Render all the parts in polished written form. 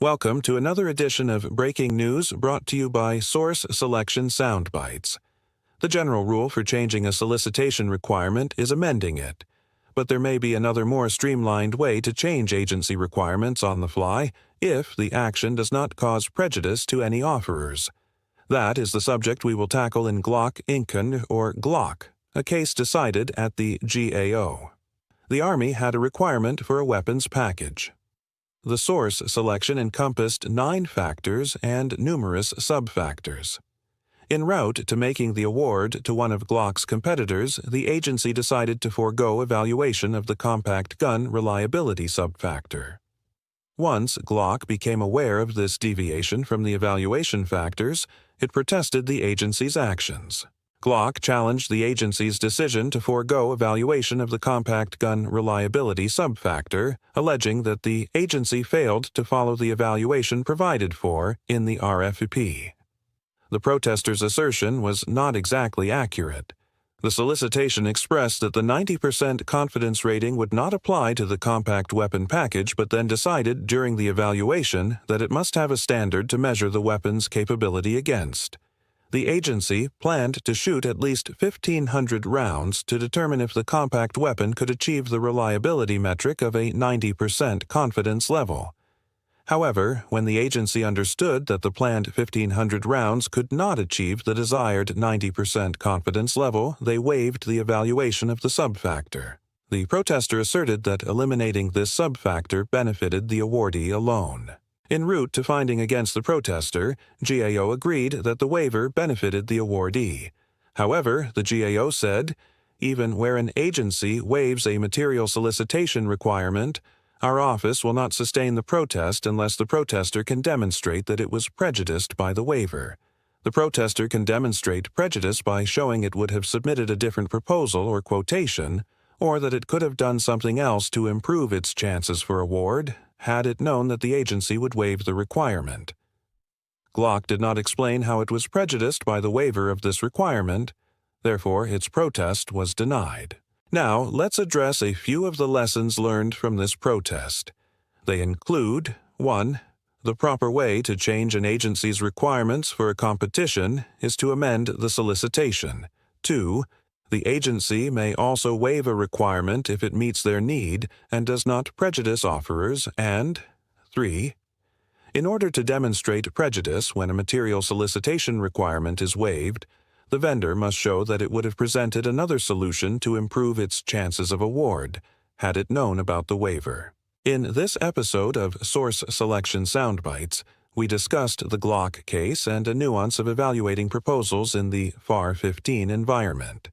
Welcome to another edition of Breaking News brought to you by Source Selection Soundbites. The general rule for changing a solicitation requirement is amending it, but there may be another more streamlined way to change agency requirements on the fly if the action does not cause prejudice to any offerers. That is the subject we will tackle in Glock Inken or Glock, a case decided at the GAO. The Army had a requirement for a weapons package. The source selection encompassed 9 factors and numerous sub-factors. En route to making the award to one of Glock's competitors, the agency decided to forego evaluation of the compact gun reliability sub-factor. Once Glock became aware of this deviation from the evaluation factors, it protested the agency's actions. Glock challenged the agency's decision to forego evaluation of the compact gun reliability sub-factor, alleging that the agency failed to follow the evaluation provided for in the RFP. The protester's assertion was not exactly accurate. The solicitation expressed that the 90% confidence rating would not apply to the compact weapon package, but then decided during the evaluation that it must have a standard to measure the weapon's capability against. The agency planned to shoot at least 1,500 rounds to determine if the compact weapon could achieve the reliability metric of a 90% confidence level. However, when the agency understood that the planned 1,500 rounds could not achieve the desired 90% confidence level, they waived the evaluation of the sub-factor. The protester asserted that eliminating this sub-factor benefited the awardee alone. En route to finding against the protester, GAO agreed that the waiver benefited the awardee. However, the GAO said, even where an agency waives a material solicitation requirement, our office will not sustain the protest unless the protester can demonstrate that it was prejudiced by the waiver. The protester can demonstrate prejudice by showing it would have submitted a different proposal or quotation, or that it could have done something else to improve its chances for award, had it known that the agency would waive the requirement. Glock did not explain how it was prejudiced by the waiver of this requirement, therefore its protest was denied. Now, let's address a few of the lessons learned from this protest. They include 1. The proper way to change an agency's requirements for a competition is to amend the solicitation. 2. The agency may also waive a requirement if it meets their need and does not prejudice offerers, and 3. In order to demonstrate prejudice when a material solicitation requirement is waived, the vendor must show that it would have presented another solution to improve its chances of award, had it known about the waiver. In this episode of Source Selection Soundbites, we discussed the Glock case and a nuance of evaluating proposals in the FAR 15 environment.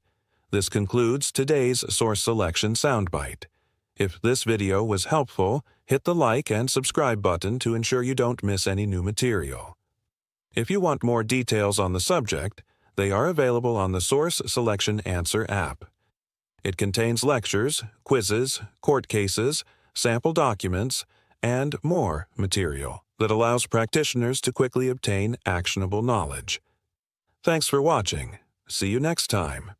This concludes today's Source Selection Soundbite. If this video was helpful, hit the like and subscribe button to ensure you don't miss any new material. If you want more details on the subject, they are available on the Source Selection Answer app. It contains lectures, quizzes, court cases, sample documents, and more material that allows practitioners to quickly obtain actionable knowledge. Thanks for watching. See you next time.